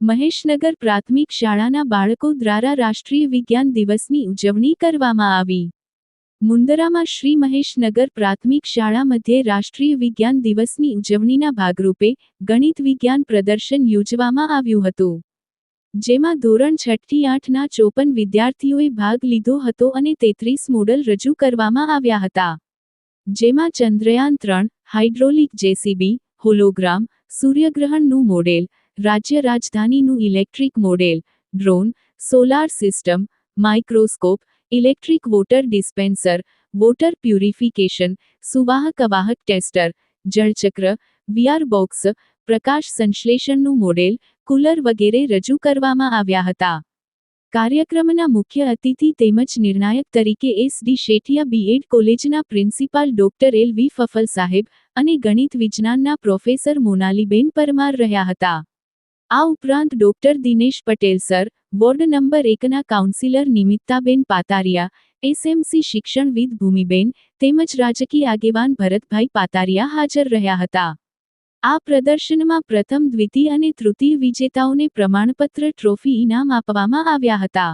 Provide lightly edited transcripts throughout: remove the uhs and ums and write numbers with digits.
મહેશનગર પ્રાથમિક શાળાના બાળકો દ્વારા રાષ્ટ્રીય વિજ્ઞાન દિવસની ઉજવણી કરવામાં આવી. મુંદરામાં શ્રી મહેશનગર પ્રાથમિક શાળા મધ્યે રાષ્ટ્રીય વિજ્ઞાન દિવસની ઉજવણીના ભાગરૂપે ગણિત વિજ્ઞાન પ્રદર્શન યોજવામાં આવ્યું હતું. જેમાં ધોરણ 6 થી 8ના 54 વિદ્યાર્થીઓએ ભાગ લીધો હતો અને 33 મોડલ રજૂ કરવામાં આવ્યા હતા. જેમાં ચંદ્રયાન 3, હાઇડ્રોલિક જેસીબી, હોલોગ્રામ, સૂર્યગ્રહણનું મોડેલ, રાજ્ય રાજધાનીનું electric model, drone, solar system, microscope, electric water dispenser, water purification, સુવાહક અવાહક ટેસ્ટર, જળચક્ર, વીઆર બોક્સ, પ્રકાશ સંશ્લેષણનું મોડેલ, કુલર વગેરે રજૂ કરવામાં આવ્યા હતા. કાર્યક્રમના મુખ્ય અતિથિ તેમજ નિર્ણાયક તરીકે એસ.ડી. શેઠિયા બીએડ કોલેજના પ્રિન્સિપાલ ડોક્ટર એલ.વી. ફફલ સાહેબ અને ગણિત વિજ્ઞાનના પ્રોફેસર મોનાલીબેન પરમાર રહ્યા હતા. આ ઉપરાંત doctor Dinesh Patel sir, ward number 1ના કાઉન્સિલર નિમિત્તાબેન પાતારિયા, એસએમસી શિક્ષણવિદ ભૂમિબેન તેમજ રાજકીય આગેવાન ભરતભાઈ પાતારિયા હાજર રહ્યા હતા. આ પ્રદર્શનમાં પ્રથમ, દ્વિતીય અને તૃતીય વિજેતાઓને પ્રમાણપત્ર, ટ્રોફી ઇનામ આપવામાં આવ્યા હતા.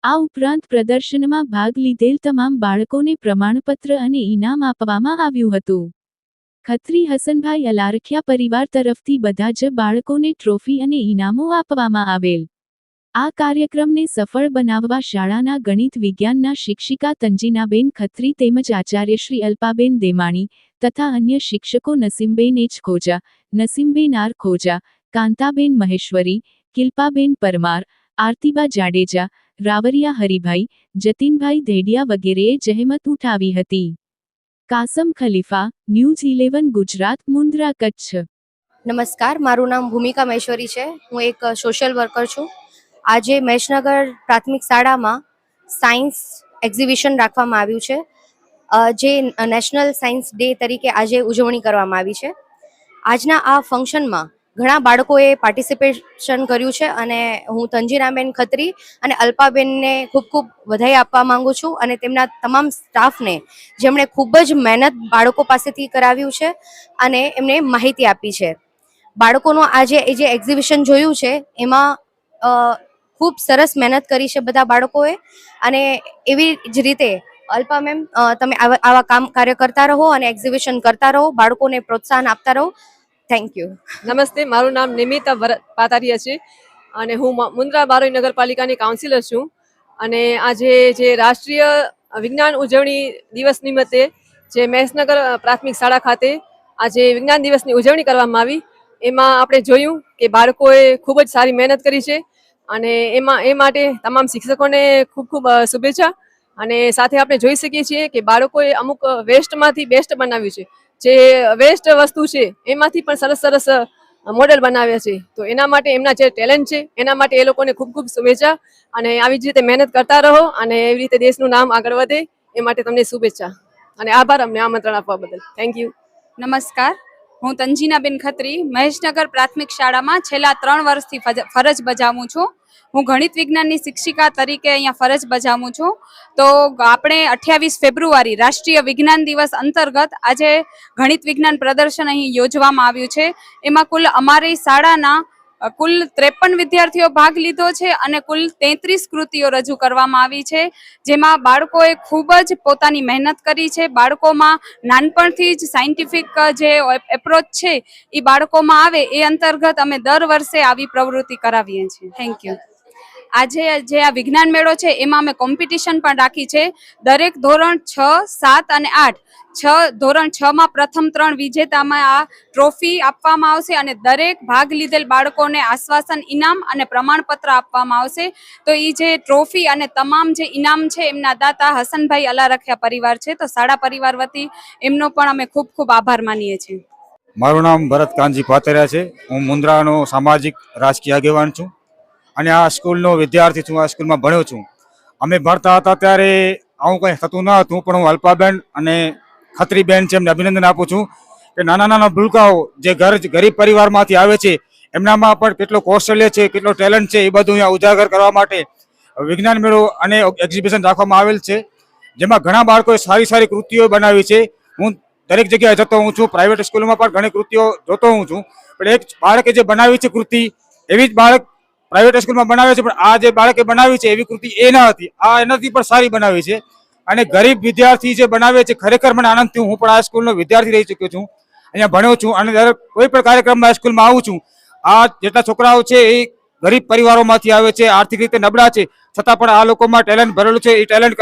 આ ઉપરાંત પ્રદર્શનમાં ભાગ લીધેલ તમામ બાળકોને પ્રમાણપત્ર અને ઇનામ આપવામાં આવ્યું હતું. ખત્રી હસનભાઈ અલારખિયા પરિવાર તરફથી બધા જ બાળકોને ટ્રોફી અને ઇનામો આપવામાં આવેલ. આ કાર્યક્રમને સફળ બનાવવા શાળાના ગણિત વિજ્ઞાનના શિક્ષિકા તંજીનાબેન ખત્રી તેમજ આચાર્યશ્રી અલ્પાબેન દેમાણી તથા અન્ય શિક્ષકો નસીમબેન એચ ખોજા, નસીમબેન આર ખોજા, કાંતાબેન મહેશ્વરી, કિલ્પાબેન પરમાર, આરતીબા જાડેજા, રાવરિયા હરિભાઈ, જતીનભાઈ ધેડિયા વગેરેએ જહેમત ઉઠાવી હતી. કાસમ ખલીફા, ન્યૂઝ 11 ગુજરાત, મુન્દ્રા, કચ્છ. નમસ્કાર, મારું નામ ભૂમિકા મહેશ્વરી છે. હું એક સોશિયલ વર્કર છું. આજે મહેશનગર પ્રાથમિક શાળામાં સાયન્સ એક્ઝિબિશન રાખવામાં આવ્યું છે, જે નેશનલ સાયન્સ ડે તરીકે આજે ઉજવણી કરવામાં આવી છે. આજના આ ફંક્શનમાં ઘણા બાળકોએ પાર્ટિસિપેશન કર્યું છે અને હું તંજીનાબેન ખત્રી અને અલ્પાબેનને ખૂબ ખૂબ વધાઈ આપવા માંગુ છું અને તેમના તમામ સ્ટાફને, જેમણે ખૂબ જ મહેનત બાળકો પાસેથી કરાવ્યું છે અને એમને માહિતી આપી છે. બાળકોનો આજે જે એક્ઝિબિશન જોયું છે એમાં ખૂબ સરસ મહેનત કરી છે બધા બાળકોએ, અને એવી જ રીતે અલ્પા મેમ, તમે આવા કાર્ય કરતા રહો અને એક્ઝિબિશન કરતા રહો, બાળકોને પ્રોત્સાહન આપતા રહો. Thank you. નમસ્તે, મારું નામ નિમિતા પાતારિયા છે અને હું મુન્દ્રા બારોઈ નગરપાલિકાની કાઉન્સિલર છું. અને આજે જે રાષ્ટ્રીય વિજ્ઞાન ઉજવણી દિવસ નિમિત્તે જે મહેશનગર પ્રાથમિક શાળા ખાતે આજે વિજ્ઞાન દિવસની ઉજવણી કરવામાં આવી, એમાં આપણે જોયું કે બાળકોએ ખૂબ જ સારી મહેનત કરી છે અને એ માટે તમામ શિક્ષકોને ખૂબ ખૂબ શુભેચ્છા. અને સાથે આપણે જોઈ શકીએ છીએ કે બાળકોએ અમુક વેસ્ટમાંથી બેસ્ટ બનાવ્યું છે. જે વેસ્ટ વસ્તુ છે એમાંથી પણ સરસ સરસ મોડેલ બનાવ્યા છે. તો એના માટે એમના જે ટેલેન્ટ છે એના માટે એ લોકોને ખૂબ ખૂબ શુભેચ્છા, અને આવી જ રીતે મહેનત કરતા રહો અને એવી રીતે દેશનું નામ આગળ વધે એ માટે તમને શુભેચ્છા અને આભાર અમને આમંત્રણ આપવા બદલ. Thank you. નમસ્કાર, હું તંજીનાબેન ખત્રી મહેશનગર પ્રાથમિક શાળામાં છેલ્લા 3 વર્ષથી ફરજ બજાવું છું. હું ગણિત વિજ્ઞાનની શિક્ષિકા તરીકે અહીંયા ફરજ બજાવું છું. તો આપણે 28 ફેબ્રુઆરી રાષ્ટ્રીય વિજ્ઞાન દિવસ અંતર્ગત આજે ગણિત વિજ્ઞાન પ્રદર્શન અહીં યોજવામાં આવ્યું છે. એમાં કુલ અમારી શાળાના કુલ 53 વિદ્યાર્થીઓ ભાગ લીધો છે અને કુલ 33 કૃતિઓ રજૂ કરવામાં આવી છે, જેમાં બાળકોએ ખૂબ જ પોતાની મહેનત કરી છે. બાળકોમાં નાનપણથી જ સાયન્ટિફિક જે એપ્રોચ છે એ બાળકોમાં આવે એ અંતર્ગત અમે દર વર્ષે આવી પ્રવૃત્તિ કરાવીએ છીએ. Thank you. આજે જે આ વિજ્ઞાન મેળો છે એમાં અમે કોમ્પિટિશન પણ રાખી છે. દરેક ધોરણ 6, 7 અને 8 ધોરણ 6માં પ્રથમ 3 વિજેતામાં આ ટ્રોફી આપવામાં આવશે અને દરેક ભાગ લીધેલ બાળકોને આશ્વાસન, ઇનામ અને પ્રમાણપત્ર આપવામાં આવશે. તો એ જે ટ્રોફી અને તમામ જે ઇનામ છે એમના દાતા હસનભાઈ અલારખિયા પરિવાર છે. તો શાળા પરિવાર વતી એમનો પણ અમે ખૂબ ખૂબ આભાર માનીએ છીએ. મારું નામ ભરત કાનજી પાતરિયા છે. હું મુન્દ્રાનો સામાજિક રાજકીય આગેવાન છું અને આ સ્કૂલનો વિદ્યાર્થી છું. આ સ્કૂલમાં ભણ્યો છું. અમે ભણતા હતા ત્યારે આવું કંઈ થતું ન હતું, પણ હું અલ્પાબેન અને ખત્રીબેન છે એમને અભિનંદન આપું છું કે નાના નાના ભૂલકાઓ જે ગરીબ પરિવારમાંથી આવે છે એમનામાં પણ કેટલો કૌશલ્ય છે, કેટલો ટેલેન્ટ છે, એ બધું અહીંયા ઉજાગર કરવા માટે વિજ્ઞાન મેળો અને એક્ઝિબિશન રાખવામાં આવેલ છે. જેમાં ઘણા બાળકોએ સારી સારી કૃતિઓ બનાવી છે. હું દરેક જગ્યાએ જતો હોઉં છું, પ્રાઇવેટ સ્કૂલોમાં પણ ઘણી કૃતિઓ જોતો હોઉં છું, પણ એક બાળકે જે બનાવી છે કૃતિ એવી જ બાળક પ્રાઇવેટ સ્કૂલમાં બનાવે છે, પણ આ જે બાળકે બનાવી છે એવી કૃતિ એ ના હતી, આ એનાથી પણ સારી બનાવી છે. અને ગરીબ વિદ્યાર્થી જે બનાવે છે, ખરેખર મને આનંદ થયો. હું પણ આ સ્કૂલનો વિદ્યાર્થી રહી ચૂક્યો છું, અહીંયા ભણ્યો છું અને દર કોઈ પણ કાર્યક્રમમાં આ સ્કૂલમાં આવું છું. આ જેટલા છોકરાઓ છે એ ગરીબ પરિવારોમાંથી આવે છે, આર્થિક રીતે નબળા છે, છતાં પણ આ લોકોમાં ટેલેન્ટ ભરેલું છે. એ ટેલેન્ટ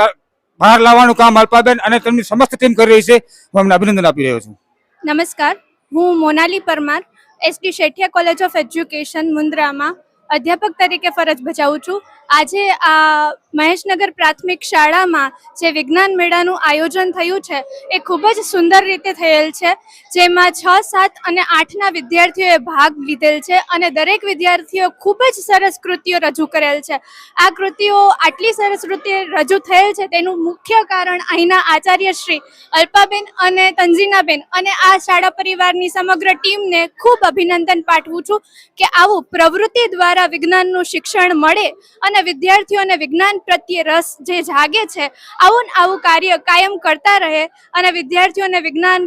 બહાર લાવવાનું કામ અલ્પાબેન અને તેમની સમસ્ત ટીમ કરી રહી છે. હું અમને અભિનંદન આપી રહ્યો છું. નમસ્કાર, હું Monali Parmar SD Shethia college of education મુન્દ્રામાં અધ્યાપક તરીકે ફરજ બજાવું છું. આજે આ મહેશનગર પ્રાથમિક શાળામાં જે વિજ્ઞાન મેળાનું આયોજન થયું છે એ ખૂબ જ સુંદર રીતે થયેલ છે, જેમાં 6, 7 અને 8ના વિદ્યાર્થીઓએ ભાગ લીધેલ છે અને દરેક વિદ્યાર્થીઓ ખૂબ જ સરસ કૃતિઓ રજૂ કરેલ છે. આ કૃતિઓ આટલી સરસ રીતે રજૂ થયેલ છે તેનું મુખ્ય કારણ અહીંના આચાર્ય શ્રી અલ્પાબેન અને તંજીનાબેન અને આ શાળા પરિવારની સમગ્ર ટીમને ખૂબ અભિનંદન પાઠવું છું કે આવું પ્રવૃત્તિ દ્વારા વિજ્ઞાનનું શિક્ષણ મળે અને વિદ્યાર્થીઓને વિજ્ઞાન પ્રત્યે રસ જે જાગે છે, આવું કાર્ય કાયમ કરતા રહે અને વિદ્યાર્થીઓને વિજ્ઞાન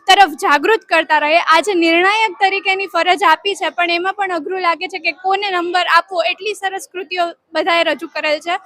તરફ જાગૃત કરતા રહે. આજે નિર્ણાયક તરીકેની ફરજ આપી છે, પણ એમાં પણ અઘરું લાગે છે કે કોને નંબર આપવો, એટલી સરસ કૃતિઓ બધાએ રજૂ કરેલ છે.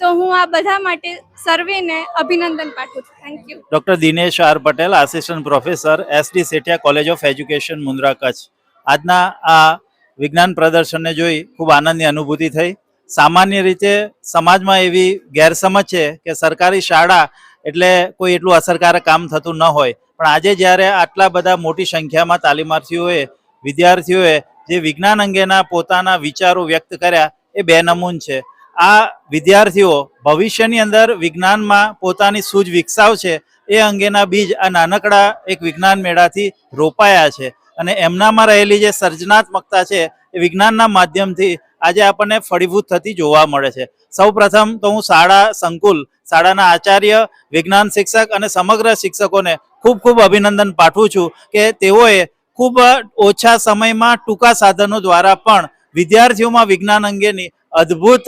તો હું આ બધા માટે સર્વેને અભિનંદન પાઠવું છું. Thank you. Doctor Dinesh R Patel, assistant professor, SD Sethia college of education Mundra Kutch. આજના આ વિજ્ઞાન પ્રદર્શનને જોઈ ખૂબ આનંદની અનુભૂતિ થઈ. સામાન્ય રીતે સમાજમાં એવી ગેરસમજ છે કે સરકારી શાળા એટલે કોઈ એટલું અસરકારક કામ થતું ન હોય, પણ આજે જ્યારે આટલા બધા મોટી સંખ્યામાં તાલીમાર્થીઓએ, વિદ્યાર્થીઓએ જે વિજ્ઞાન અંગેના પોતાના વિચારો વ્યક્ત કર્યા એ બેનમૂન છે. આ વિદ્યાર્થીઓ ભવિષ્યની અંદર વિજ્ઞાનમાં પોતાની સૂઝ વિકસાવશે એ અંગેના બીજ આ નાનકડા એક વિજ્ઞાન મેળાથી રોપાયા છે અને એમનામાં રહેલી જે સર્જનાત્મકતા છે એ વિજ્ઞાનના માધ્યમથી આજે આપણને ફળીભૂત થતી જોવા મળે છે. સૌ પ્રથમ તો હું શાળાના આચાર્ય, વિજ્ઞાન શિક્ષક અને સમગ્ર શિક્ષકોને ખૂબ ખૂબ અભિનંદન પાઠવું છું કે તેઓએ ખૂબ ઓછા સમયમાં ટૂંકા સાધનો દ્વારા પણ વિદ્યાર્થીઓમાં વિજ્ઞાન અંગેની અદ્ભુત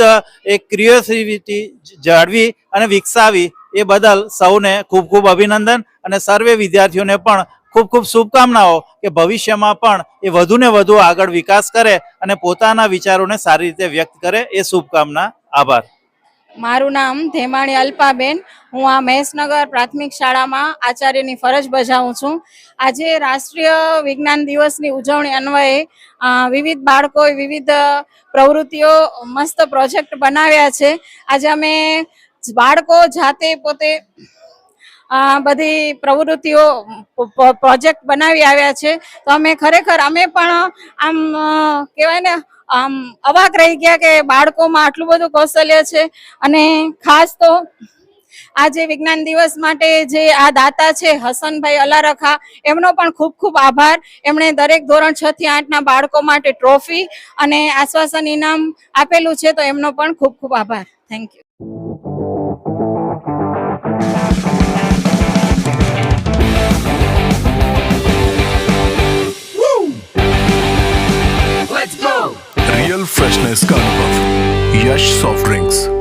એક ક્રિએટિવિટી જાળવી અને વિકસાવી. એ બદલ સૌને ખૂબ ખૂબ અભિનંદન અને સર્વે વિદ્યાર્થીઓને પણ ખૂબ ખૂબ શુભકામનાઓ કે ભવિષ્યમાં પણ એ વધુને વધુ આગળ વિકાસ કરે અને પોતાના વિચારોને સારી રીતે વ્યક્ત કરે. એ શુભકામના. આભાર. મારું નામ ધેમાણી અલ્પાબેન. હું આ મહેશનગર પ્રાથમિક શાળામાં આચાર્યની ફરજ બજાવું છું. આજે રાષ્ટ્રીય વિજ્ઞાન દિવસની ઉજવણી અન્વયે વિવિધ બાળકોએ વિવિધ પ્રવૃત્તિઓ, મસ્ત પ્રોજેક્ટ બનાવ્યા છે. આજે અમે બાળકો જાતે પોતે બધી પ્રવૃત્તિઓ, પ્રોજેક્ટ બનાવી આવ્યા છે. તો અમે પણ આમ કહેવાય ને આમ અવાક રહી ગયા કે બાળકોમાં આટલું બધું કૌશલ્ય છે. અને ખાસ તો આજે વિજ્ઞાન દિવસ માટે જે આ દાતા છે હસનભાઈ અલારખા, એમનો પણ ખૂબ ખૂબ આભાર. એમણે દરેક ધોરણ 6 થી 8ના બાળકો માટે ટ્રોફી અને આશ્વાસન ઇનામ આપેલું છે, તો એમનો પણ ખૂબ ખૂબ આભાર. Thank you. रियल फ्रेशनेस का अनुभव, यश सॉफ्ट ड्रिंक्स.